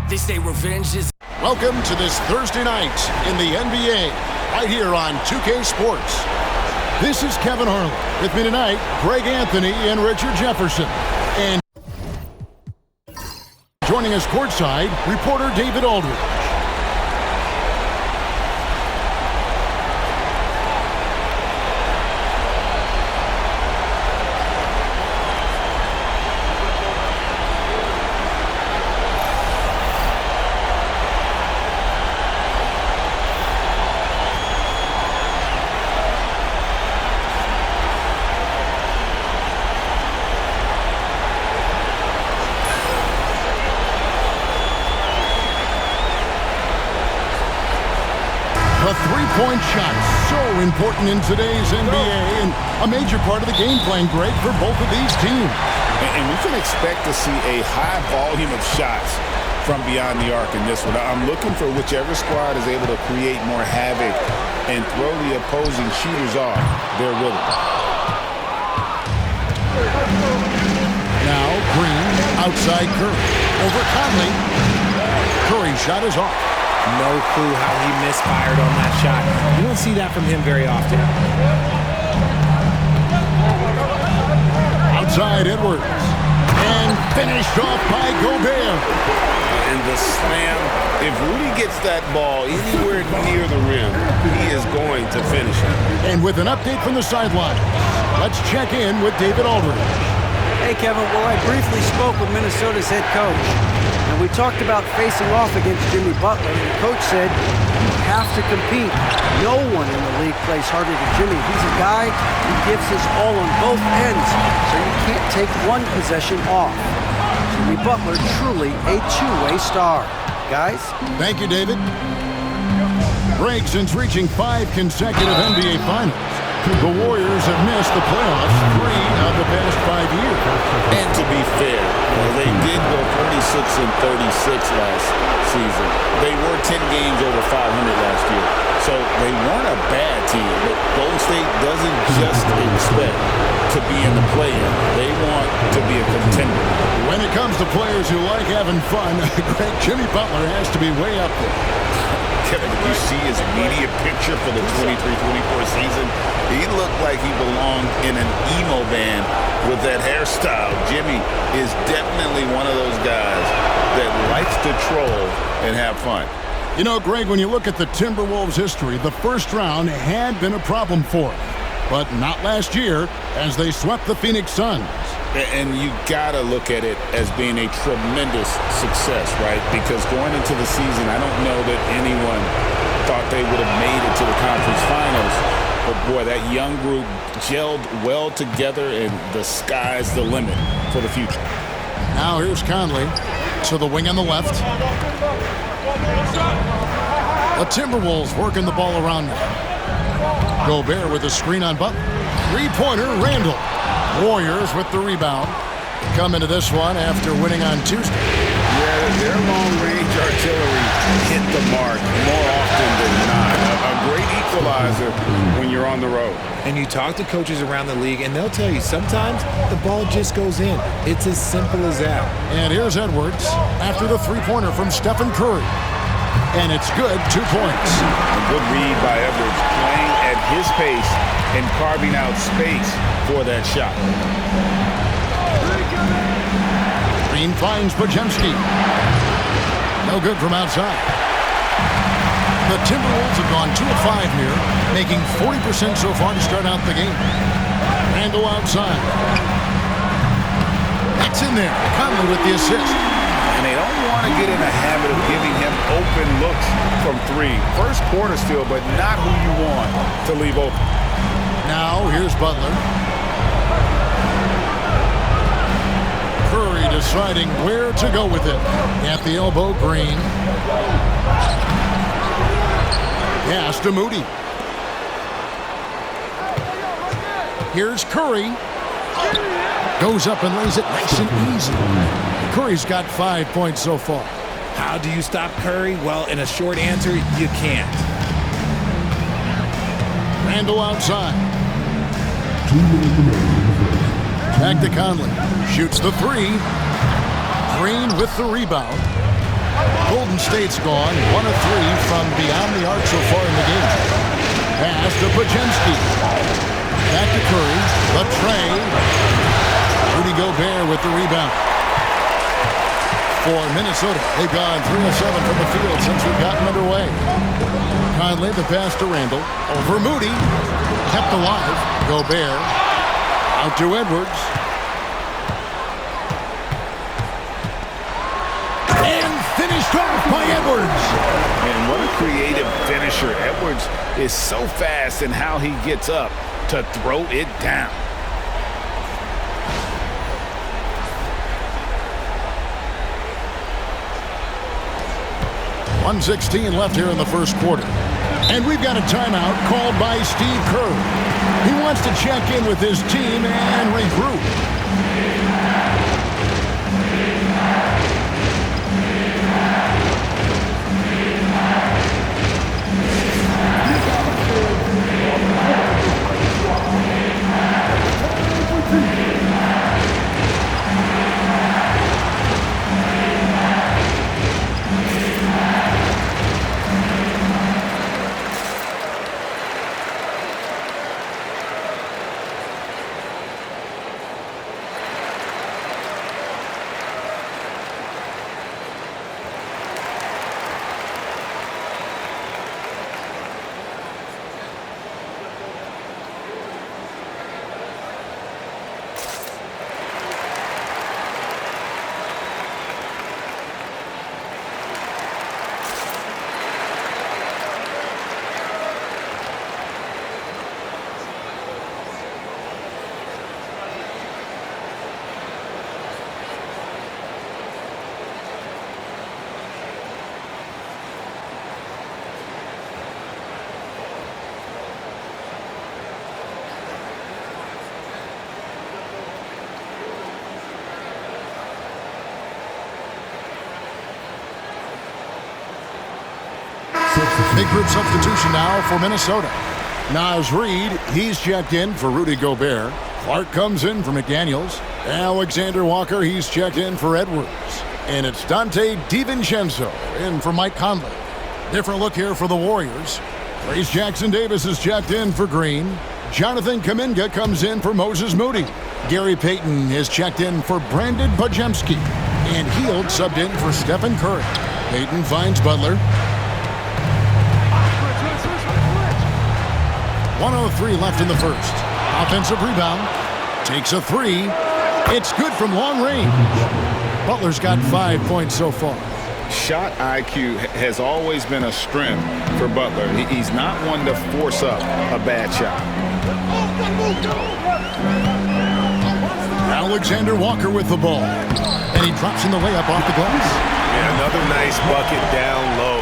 They say revenge is... Welcome to this Thursday night in the NBA, right here on 2K Sports. This is Kevin Harlan. With me tonight, Greg Anthony and Richard Jefferson. And joining us courtside, reporter David Aldridge. A three-point shot, so important in today's NBA, and a major part of the game plan, Greg, for both of these teams. And we can expect to see a high volume of shots from beyond the arc in this one. I'm looking for whichever squad is able to create more havoc and throw the opposing shooters off their rhythm. Now Green, outside Curry, over Conley. Curry's shot is off. No clue how he misfired on that shot. You don't see that from him very often. Outside Edwards. And finished off by Gobert. And the slam, if Rudy gets that ball anywhere near the rim, he is going to finish it. And with an update from the sideline, let's check in with David Aldridge. Hey, Kevin. Well, I briefly spoke with Minnesota's head coach. And we talked about facing off against Jimmy Butler. And the coach said, you have to compete. No one in the league plays harder than Jimmy. He's a guy who gives his all on both ends. So you can't take one possession off. Jimmy Butler, truly a two-way star. Guys? Thank you, David. Greg, since reaching 5 consecutive NBA Finals, the Warriors have missed the playoffs 3 of the past 5 years. And to be fair, they did go 46-36 last season. They were 10 games over 500 last year. So they weren't a bad team, but Golden State doesn't just expect to be in the play-in. They want to be a contender. When it comes to players who like having fun, Greg, Jimmy Butler has to be way up there. Kevin, did you see his media picture for the 23-24 season? He looked like he belonged in an emo band with that hairstyle. Jimmy is definitely one of those guys that likes to troll and have fun. You know, Greg, when you look at the Timberwolves' history, the first round had been a problem for them. But not last year, as they swept the Phoenix Suns. And you got to look at it as being a tremendous success, right? Because going into the season, I don't know that anyone thought they would have made it to the conference finals. But, boy, that young group gelled well together, and the sky's the limit for the future. Now here's Conley to the wing on the left. The Timberwolves working the ball around now. Gobert with a screen on Butler. Three-pointer, Randall. Warriors with the rebound. Come into this one after winning on Tuesday. Yeah, their long-range artillery hit the mark more often than not. A great equalizer when you're on the road. And you talk to coaches around the league, and they'll tell you sometimes the ball just goes in. It's as simple as that. And here's Edwards after the three-pointer from Stephen Curry. And it's good, 2 points. A good read by Edwards, playing at his pace and carving out space for that shot. Green finds Bajemski. No good from outside. The Timberwolves have gone 2 of 5 here, making 40% so far to start out the game. Randall outside. That's in there. Conley with the assist. And they don't want to get in the habit of giving him open looks from 3. First quarter still, but not who you want to leave open. Now here's Butler. Curry deciding where to go with it. At the elbow, Green. Pass to Moody. Here's Curry. Goes up and lays it nice and easy. Curry's got 5 points so far. How do you stop Curry? Well, in a short answer, you can't. Randall outside. Back to Conley. Shoots the three. Green with the rebound. Golden State's gone 1 of 3 from beyond the arc so far in the game. Pass to Podziemski. Back to Curry. The tray. Rudy Gobert with the rebound. For Minnesota, they've gone 3 of 7 from the field since we've gotten underway. Conley, the pass to Randall. Over Moody. Kept alive. Gobert. Out to Edwards. And finished off by Edwards. And what a creative finisher. Edwards is so fast in how he gets up to throw it down. .116 left here in the first quarter. And we've got a timeout called by Steve Kerr. He wants to check in with his team and regroup. Big group substitution now for Minnesota. Naz Reid, he's checked in for Rudy Gobert. Clark comes in for McDaniels. Alexander Walker, he's checked in for Edwards. And it's Dante DiVincenzo in for Mike Conley. Different look here for the Warriors. Trace Jackson-Davis is checked in for Green. Jonathan Kuminga comes in for Moses Moody. Gary Payton is checked in for Brandon Podziemski. And Hield subbed in for Stephen Curry. Payton finds Butler. 1:03 left in the first. Offensive rebound. Takes a three. It's good from long range. Butler's got 5 points so far. Shot IQ has always been a strength for Butler. He's not one to force up a bad shot. Alexander Walker with the ball. And he drops in the layup off the glass. Yeah, another nice bucket down low.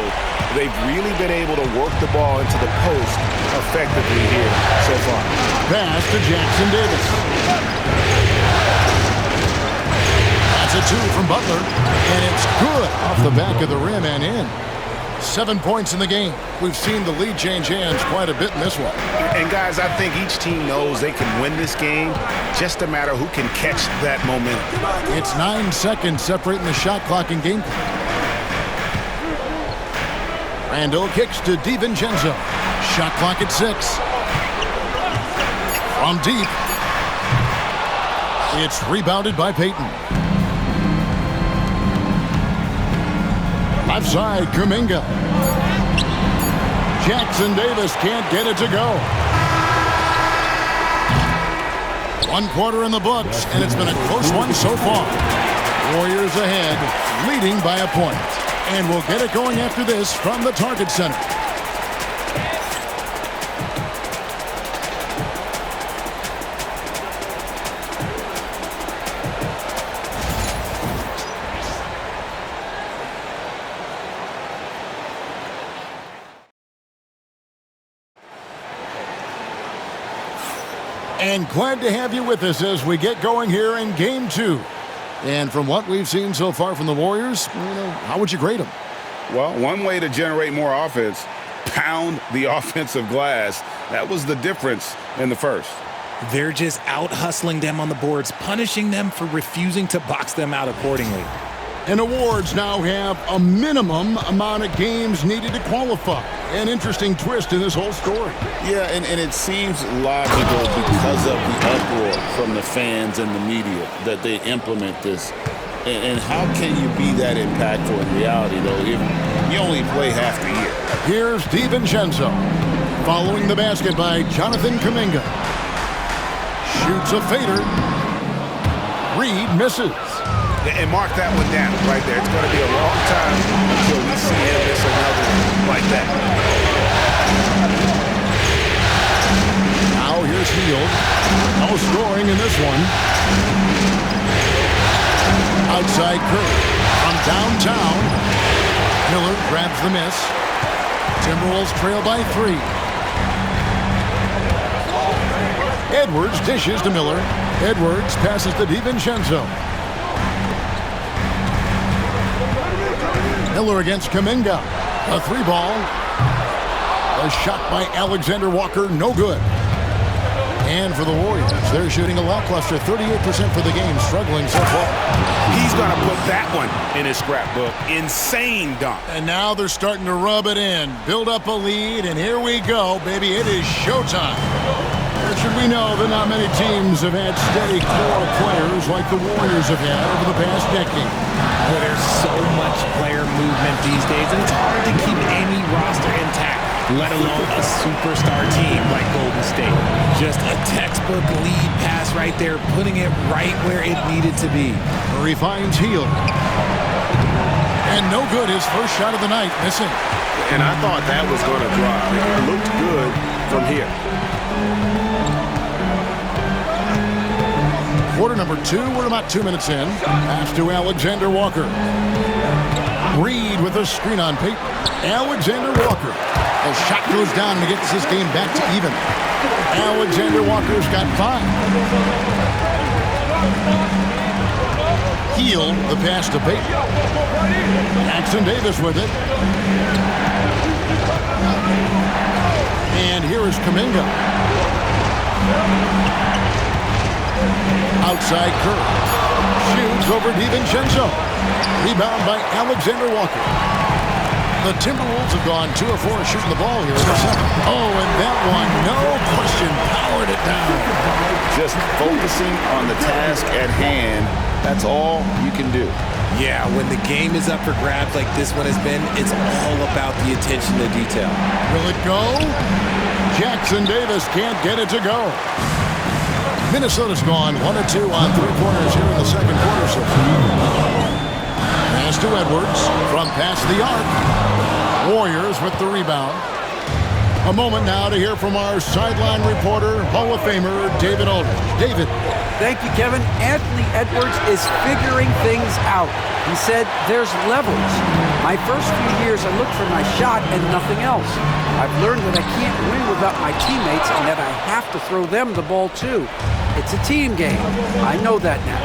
They've really been able to work the ball into the post effectively here so far. Pass to Jackson-Davis. That's a two from Butler. And it's good off the back of the rim and in. 7 points in the game. We've seen the lead change hands quite a bit in this one. And guys, I think each team knows they can win this game. Just a matter who can catch that momentum. It's 9 seconds separating the shot clock and game clock. Randall kicks to DiVincenzo. Shot clock at 6. From deep. It's rebounded by Payton. Left side, Kuminga. Jackson-Davis can't get it to go. 1 quarter in the books, and it's been a close one so far. Warriors ahead, leading by a point. And we'll get it going after this from the Target Center. And glad to have you with us as we get going here in Game 2. And from what we've seen so far from the Warriors, how would you grade them? Well, one way to generate more offense, pound the offensive glass. That was the difference in the first. They're just out-hustling them on the boards, punishing them for refusing to box them out accordingly. And awards now have a minimum amount of games needed to qualify. An interesting twist in this whole story. Yeah, and it seems logical because of the uproar from the fans and the media that they implement this. And how can you be that impactful in reality, though, if you only play half the year? Here's DiVincenzo, following the basket by Jonathan Kuminga. Shoots a fader. Reed misses. And mark that one down right there. It's going to be a long time until we see him miss another like that. Now here's Hield. No scoring in this one. Outside Curry from downtown. Miller grabs the miss. Timberwolves trail by 3. Edwards dishes to Miller. Edwards passes to DiVincenzo. Miller against Kuminga. A 3-ball. A shot by Alexander Walker, no good. And for the Warriors, they're shooting a lackluster 38% for the game, struggling so far. He's going to put that one in his scrapbook. Insane dunk. And now they're starting to rub it in, build up a lead, and here we go, baby. It is showtime. Should we know that not many teams have had steady core players like the Warriors have had over the past decade. Well, there's so much player movement these days, and it's hard to keep any roster intact, let alone a superstar team like Golden State. Just a textbook lead pass right there, putting it right where it needed to be. Murray finds Hield. And no good, his first shot of the night, missing. And I thought that was going to drive. It looked good from here. Quarter number 2, we're about 2 minutes in. Pass to Alexander Walker. Reed with a screen on Peyton. Alexander Walker. The shot goes down and gets this game back to even. Alexander Walker's got 5. Hield the pass to Peyton. Jackson Davis with it. And here is Kuminga. Outside Curry. Shoots over DiVincenzo. Rebound by Alexander Walker. The Timberwolves have gone 2 of 4 shooting the ball here in the second. Oh, and that one, no question, powered it down. Just focusing on the task at hand, that's all you can do. Yeah, when the game is up for grabs like this one has been, it's all about the attention to detail. Will it go? Jackson Davis can't get it to go. Minnesota's gone 1 of 2 on 3 corners here in the second quarter so far. Pass to Edwards from past the arc. Warriors with the rebound. A moment now to hear from our sideline reporter, Hall of Famer David Aldridge. David. Thank you, Kevin. Anthony Edwards is figuring things out. He said there's levels. My first few years, I looked for my shot and nothing else. I've learned that I can't win without my teammates and that I have to throw them the ball too. It's a team game. I know that now.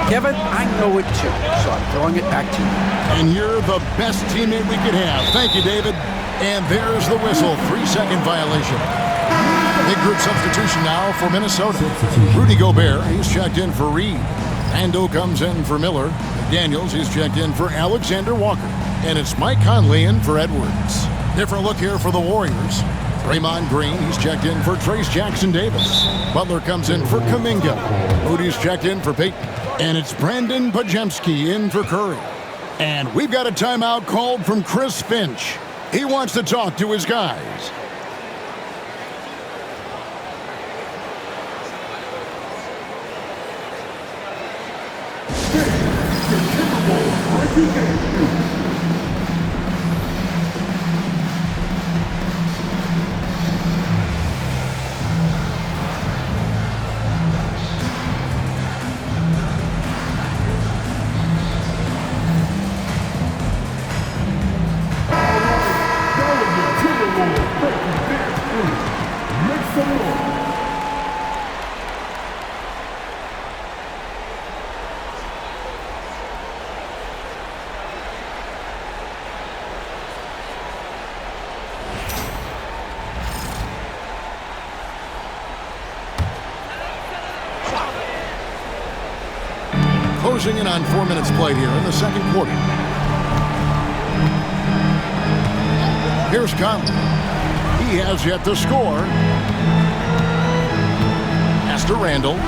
Kevin, I know it too, so I'm throwing it back to you. And you're the best teammate we could have. Thank you, David. And there's the whistle. 3-second violation. Big group substitution now for Minnesota. Rudy Gobert, he's checked in for Reed. Ando comes in for Miller. Daniels, he's checked in for Alexander Walker. And it's Mike Conley in for Edwards. Different look here for the Warriors. Draymond Green, he's checked in for Trace Jackson Davis. Butler comes in for Kuminga. Moody's checked in for Peyton. And it's Brandon Podziemski in for Curry. And we've got a timeout called from Chris Finch. He wants to talk to his guys. closing in on 4 minutes played here in the second quarter. Here's Conley. He has yet to score. Pass to Randall.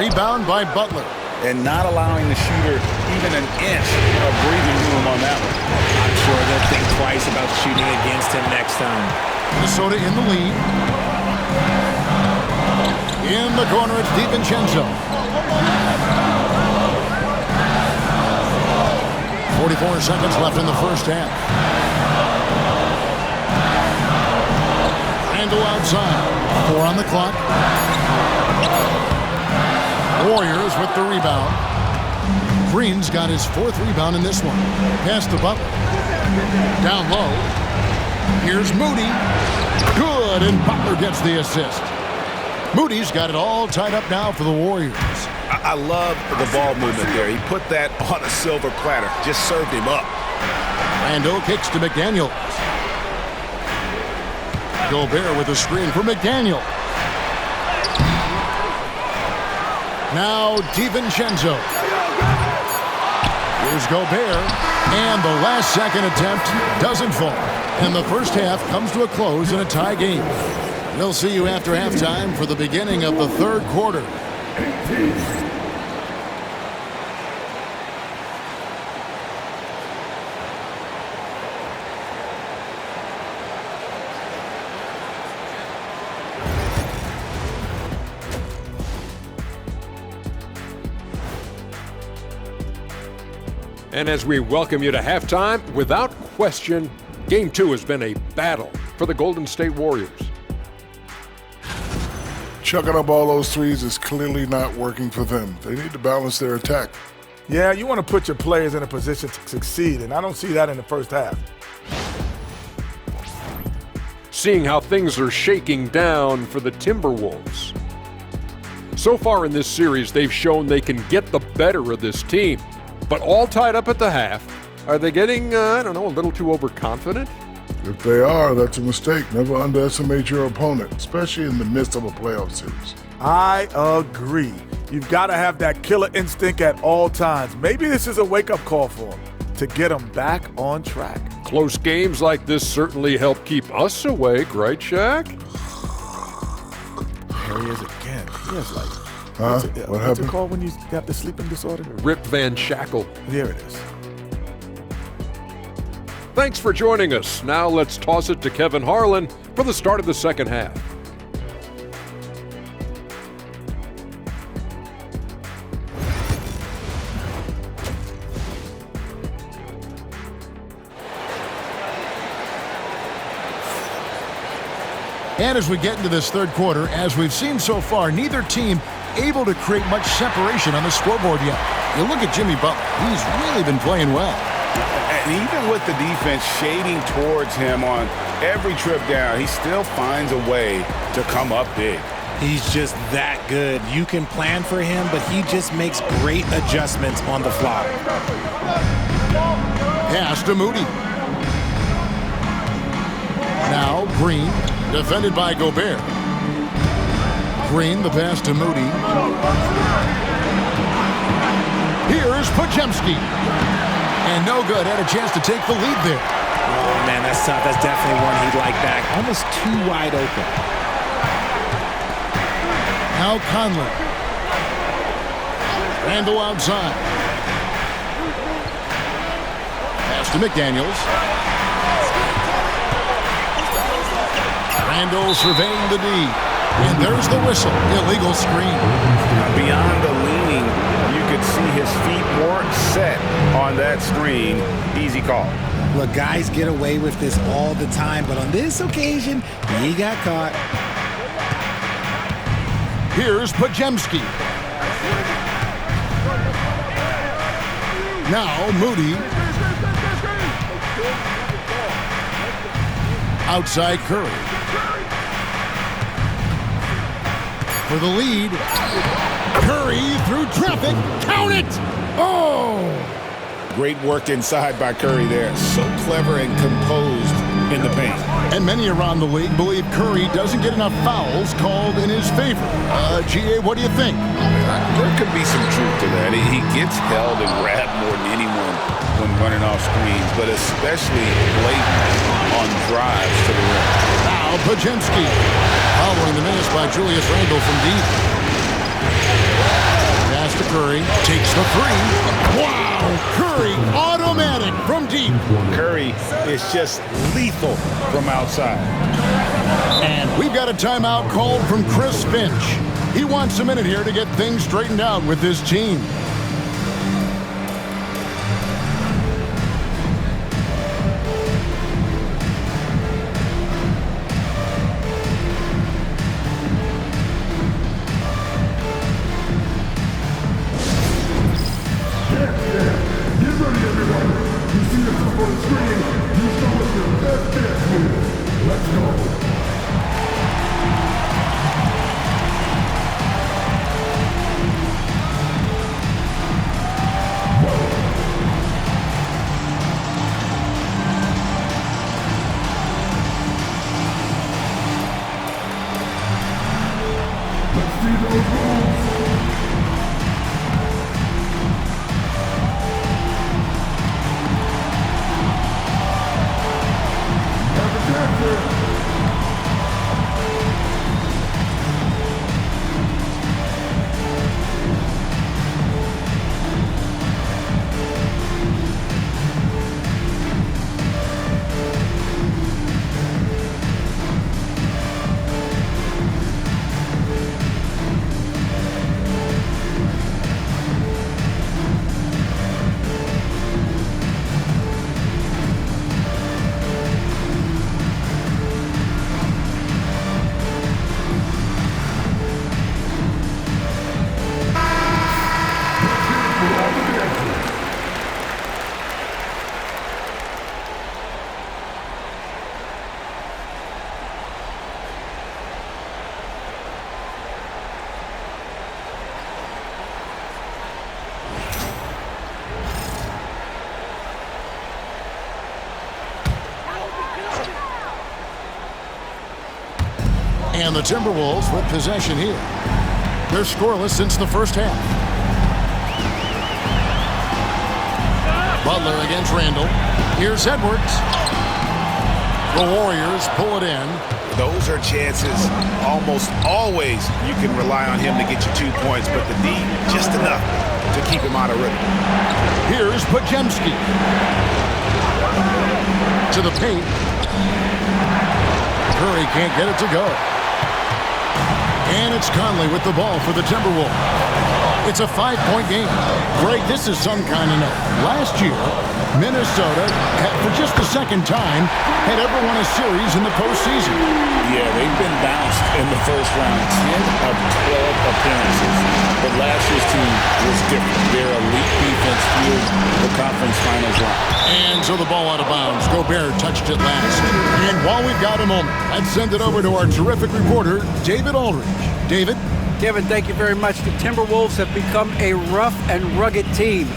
Rebound by Butler. And not allowing the shooter even an inch of breathing room on that one. I'm sure they'll think twice about shooting against him next time. Minnesota in the lead. In the corner, it's DiVincenzo. 44 seconds left in the first half. Randall outside. 4 on the clock. Warriors with the rebound. Green's got his 4th rebound in this one. Pass to Butler. Down low. Here's Moody. Good, and Butler gets the assist. Moody's got it all tied up now for the Warriors. I love the ball movement there. He put that on a silver platter. Just served him up. Randall kicks to McDaniel. Gobert with a screen for McDaniel. Now DiVincenzo. Here's Gobert. And the last second attempt doesn't fall. And the first half comes to a close in a tie game. We'll see you after halftime for the beginning of the third quarter. And as we welcome you to halftime, without question, Game 2 has been a battle for the Golden State Warriors. Chucking up all those threes is clearly not working for them. They need to balance their attack. Yeah, you want to put your players in a position to succeed, and I don't see that in the first half. Seeing how things are shaking down for the Timberwolves. So far in this series, they've shown they can get the better of this team. But all tied up at the half. Are they getting, a little too overconfident? If they are, that's a mistake. Never underestimate your opponent, especially in the midst of a playoff series. I agree. You've got to have that killer instinct at all times. Maybe this is a wake-up call for them to get them back on track. Close games like this certainly help keep us awake, right, Shaq? There he is again. He has like... What what's happened? it called when you have the sleeping disorder? Rip Van Shackle. There it is. Thanks for joining us. Now let's toss it to Kevin Harlan for the start of the second half. And as we get into this third quarter, as we've seen so far, neither team able to create much separation on the scoreboard yet. You look at Jimmy Butler. He's really been playing well. And even with the defense shading towards him on every trip down, he still finds a way to come up big. He's just that good. You can plan for him, but he just makes great adjustments on the fly. Pass to Moody. Now Green, defended by Gobert. Green, the pass to Moody. Here's Podziemski. And no good. Had a chance to take the lead there. Oh, man, that's tough. That's definitely one he'd like back. Almost too wide open. Now Conley. Randall outside. Pass to McDaniels. Randall surveying the D. And there's the whistle. Illegal screen. Beyond the leaning, you could see his feet weren't set on that screen. Easy call. Look, guys get away with this all the time, but on this occasion, he got caught. Here's Podziemski. Now Moody. Outside Curry. For the lead. Curry through traffic. Count it! Oh! Great work inside by Curry there. So clever and composed in the paint. And many around the league believe Curry doesn't get enough fouls called in his favor. GA, what do you think? There could be some truth to that. He gets held and grabbed more than anyone when running off screens, but especially blatant on drives to the rim. Now Pajemski following the miss by Julius Randle from deep. Pass to Curry, takes the three. Wow! Curry automatic from deep. Curry is just lethal from outside. And we've got a timeout called from Chris Finch. He wants a minute here to get things straightened out with his team. And the Timberwolves with possession here. They're scoreless since the first half. Butler against Randle. Here's Edwards. The Warriors pull it in. Those are chances almost always you can rely on him to get you 2 points, but the D just enough to keep him out of rhythm. Here's Pajemski. To the paint. Curry can't get it to go. And it's Conley with the ball for the Timberwolves. It's a 5-point game. Greg, this is some kind of note. Last year, Minnesota, for just the second time, had ever won a series in the postseason. Yeah, they've been bounced in the first round, 10 of 12 appearances. But last year's team was different. Their elite defense fueled the conference finals run. And so the ball out of bounds. Gobert touched it last. And while we've got a moment, let's send it over to our terrific reporter, David Aldridge. David? Kevin, thank you very much. The Timberwolves have become a rough and rugged team.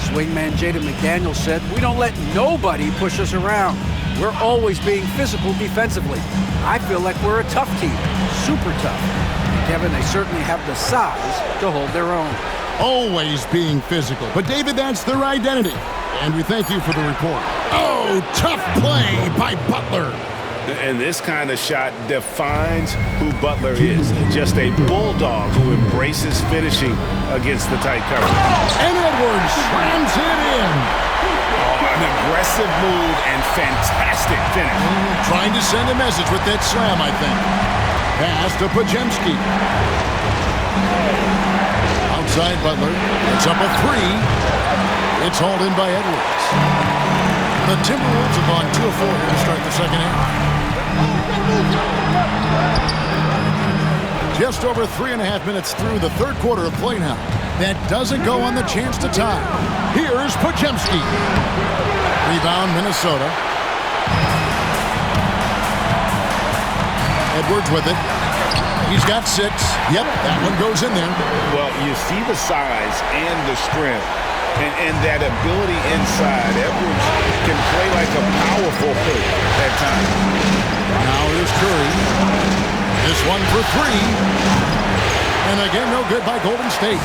Swingman Jaden McDaniels said, "We don't let nobody push us around. We're always being physical defensively. I feel like we're a tough team, super tough." And Kevin, they certainly have the size to hold their own. Always being physical. But David, that's their identity. And we thank you for the report. Oh, tough play by Butler. And this kind of shot defines who Butler is. Just a bulldog who embraces finishing against the tight cover. And Edwards slams it in. Oh, an aggressive move and fantastic finish. Trying to send a message with that slam, I think. Pass to Pajemski. Outside Butler. It's up a three. It's hauled in by Edwards. The Timberwolves have gone 2 of 4 here to start the second half. Just over 3.5 minutes through the third quarter of play now. That doesn't go on the chance to tie. Here's Pajemski. Rebound, Minnesota. Edwards with it. He's got 6. Yep, that one goes in there. Well, you see the size and the strength and that ability inside. Edwards can play like a power forward that time. Now here's Curry. This one for three. And again, no good by Golden State.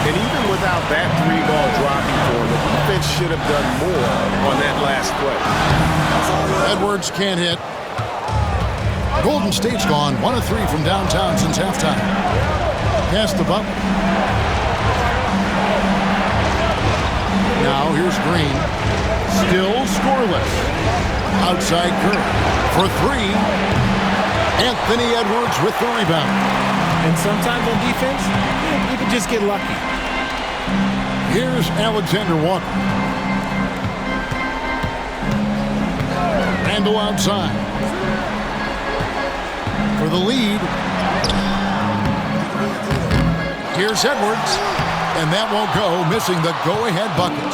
And even without that three-ball dropping for him, the defense should have done more on that last play. Edwards can't hit. Golden State's gone 1 of 3 from downtown since halftime. Pass the Butler. Now here's Green. Still scoreless. Outside Curry. For three. Anthony Edwards with the rebound. And sometimes on defense, you can just get lucky. Here's Alexander Walker. Randall outside. For the lead. Here's Edwards. And that won't go, missing the go-ahead bucket.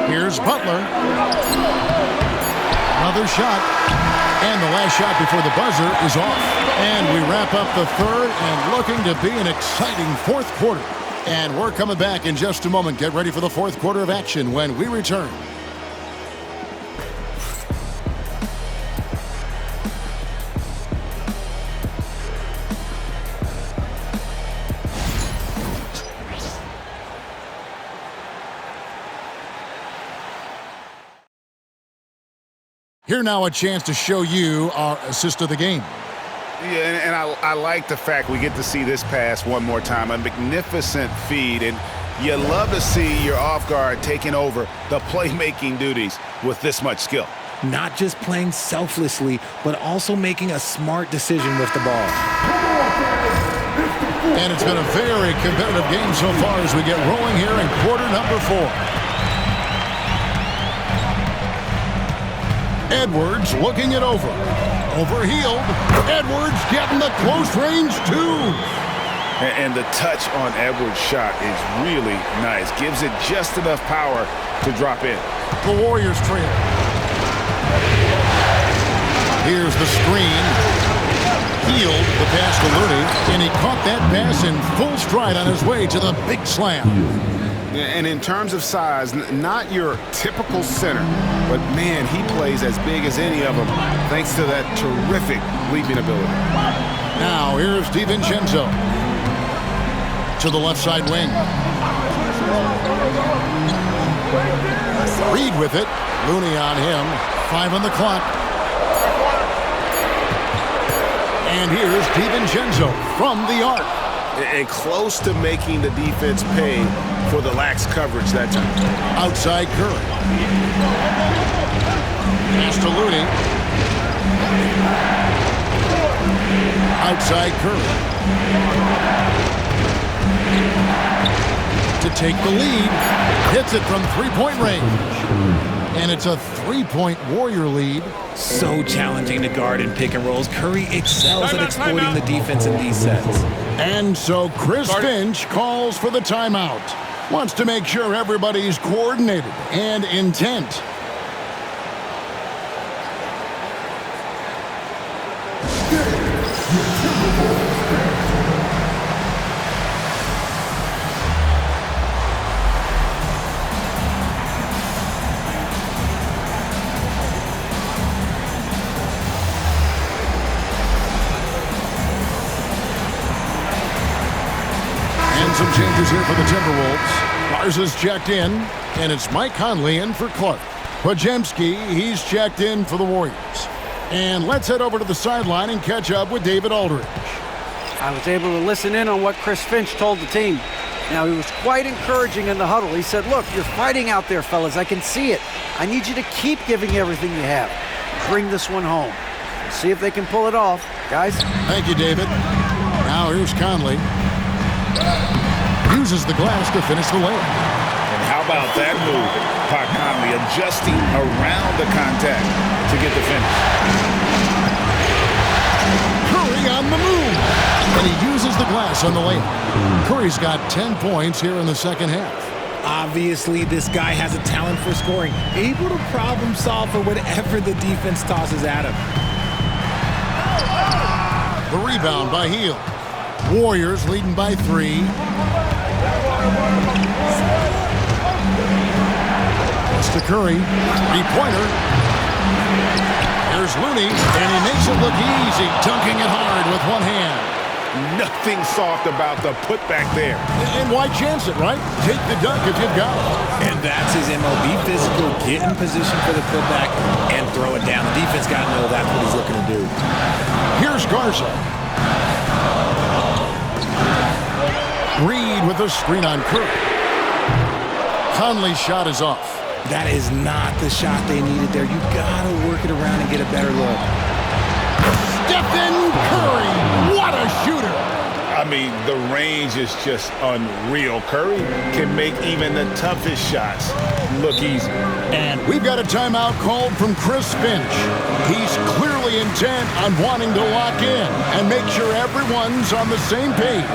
Here's Butler. Another shot. And the last shot before the buzzer is off. And we wrap up the third and looking to be an exciting fourth quarter. And we're coming back in just a moment. Get ready for the fourth quarter of action when we return. Here now a chance to show you our assist of the game. Yeah, and I like the fact we get to see this pass one more time. A magnificent feed, and you love to see your off guard taking over the playmaking duties with this much skill. Not just playing selflessly, but also making a smart decision with the ball. And it's been a very competitive game so far as we get rolling here in quarter number 4. Edwards looking it over. Overhealed. Edwards getting the close range too. And the touch on Edwards' shot is really nice. Gives it just enough power to drop in. The Warriors trail. Here's the screen. Healed the pass to Looney. And he caught that pass in full stride on his way to the big slam. And in terms of size, not your typical center, but man, he plays as big as any of them thanks to that terrific leaping ability. Now here's DiVincenzo to the left side wing. Reed with it. Looney on him. 5 on the clock. And here's DiVincenzo from the arc. And close to making the defense pay for the lax coverage that time. Outside Curry. Pass to Looney. Outside Curry. To take the lead. Hits it from three-point range. And it's a three-point Warrior lead. So challenging to guard in pick and rolls. Curry excels at exploiting the defense in these sets. And so Chris Finch calls for the timeout. Wants to make sure everybody's coordinated and intent. Some changes here for the Timberwolves. Lars is checked in, and it's Mike Conley in for Clark. Podziemski, he's checked in for the Warriors. And let's head over to the sideline and catch up with David Aldridge. I was able to listen in on what Chris Finch told the team. Now, he was quite encouraging in the huddle. He said, look, you're fighting out there, fellas. I can see it. I need you to keep giving everything you have. Bring this one home. See if they can pull it off. Guys? Thank you, David. Now here's Conley. Uses the glass to finish the layup. And how about that move? Pat Conley adjusting around the contact to get the finish. Curry on the move. And he uses the glass on the layup. Curry's got 10 points here in the second half. Obviously, this guy has a talent for scoring, able to problem solve for whatever the defense tosses at him. The rebound by Hield. Warriors leading by 3. to Curry. Three-pointer. Here's Looney, and he makes it look easy, dunking it hard with one hand. Nothing soft about the putback there. And why chance it, right? Take the dunk if you've got it. And that's his MO. Be physical, get in position for the putback, and throw it down. The defense got to know that's what he's looking to do. Here's Garza. Reed with a screen on Curry. Conley's shot is off. That is not the shot they needed there. You got to work it around and get a better look. Stephen Curry, what a shooter! I mean, the range is just unreal. Curry can make even the toughest shots look easy. And we've got a timeout called from Chris Finch. He's clearly intent on wanting to lock in and make sure everyone's on the same page.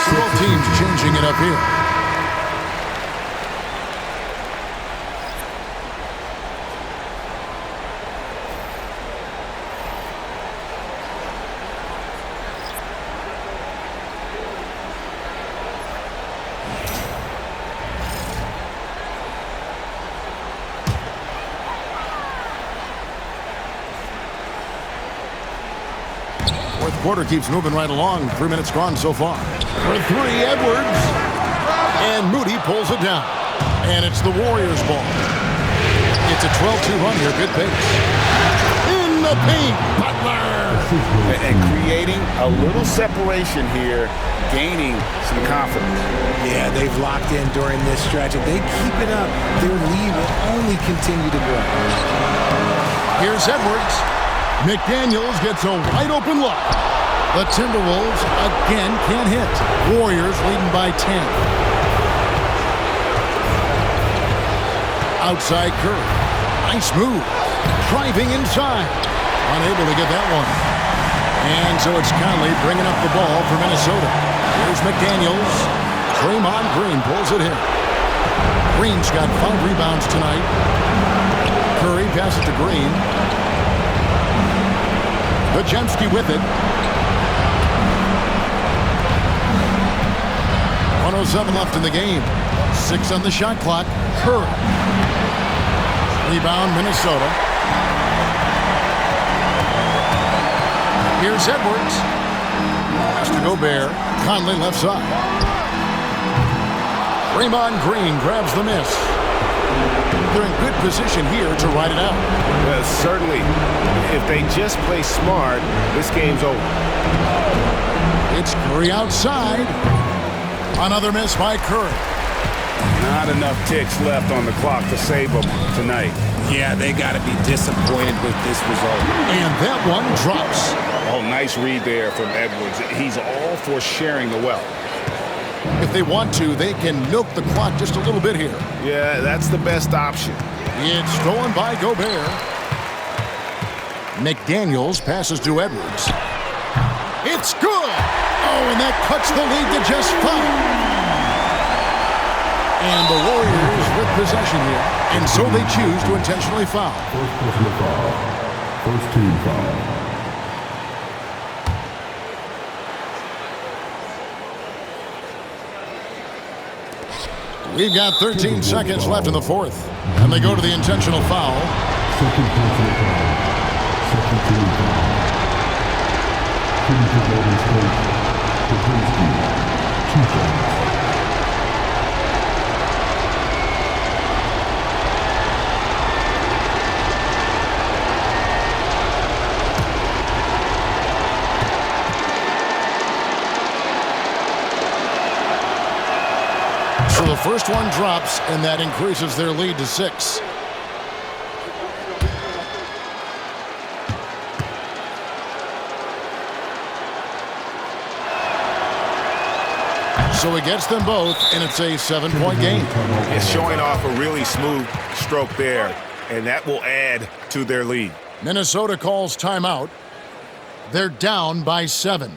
Both teams changing it up here. Fourth quarter keeps moving right along. 3 minutes gone so far. For three, Edwards. And Moody pulls it down. And it's the Warriors' ball. It's a 12-2 run here. Good pace. In the paint, Butler. And creating a little separation here, gaining some confidence. Yeah, they've locked in during this stretch. If they keep it up, their lead will only continue to grow. Here's Edwards. McDaniels gets a wide open look. The Timberwolves again can't hit. Warriors leading by 10. Outside Curry. Nice move. Driving inside. Unable to get that one. And so it's Conley bringing up the ball for Minnesota. Here's McDaniels. Draymond Green pulls it in. Green's got 5 rebounds tonight. Curry passes to Green. Bajemski with it. 1:07 left in the game. 6 on the shot clock. Curry. Rebound, Minnesota. Here's Edwards. Pass to Gobert. Conley left side. Draymond Green grabs the miss. They're in good position here to ride it out. Well, certainly, if they just play smart, this game's over. It's Curry outside. Another miss by Curry. Not enough ticks left on the clock to save them tonight. Yeah, they got to be disappointed with this result. And that one drops. Oh, nice read there from Edwards. He's all for sharing the wealth. If they want to, they can milk the clock just a little bit here. Yeah, that's the best option. It's stolen by Gobert. McDaniels passes to Edwards. It's good! Oh, and that cuts the lead to just 5. And the Warriors with possession here. And so they choose to intentionally foul. First personal foul. First team foul. We've got 13 seconds left in the fourth. And they go to the intentional foul. Second personal foul. Second team foul. Team to Golden State. Brzezinski. 2 fouls. So the first one drops, and that increases their lead to 6. So he gets them both, and it's a 7-point game. It's showing off a really smooth stroke there, and that will add to their lead. Minnesota calls timeout. They're down by 7.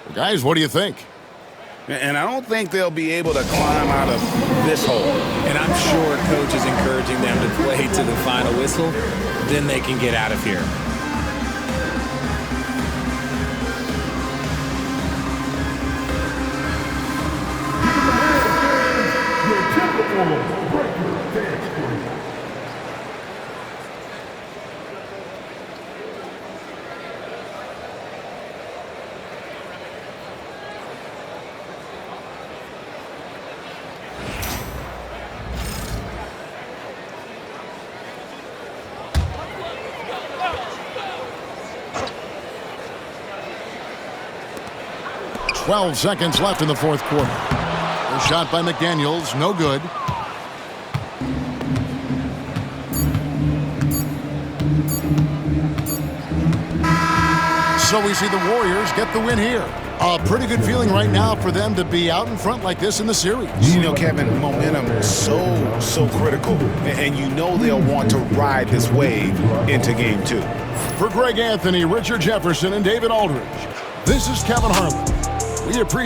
Well, guys, what do you think? And I don't think they'll be able to climb out of this hole. And I'm sure coach is encouraging them to play to the final whistle. Then they can get out of here. Twelve seconds left in the fourth quarter. A shot by McDaniels, no good. So we see the Warriors get the win here. A pretty good feeling right now for them to be out in front like this in the series. You know, Kevin, momentum is so critical. And you know they'll want to ride this wave into game 2. For Greg Anthony, Richard Jefferson, and David Aldridge, this is Kevin Harlan. We appreciate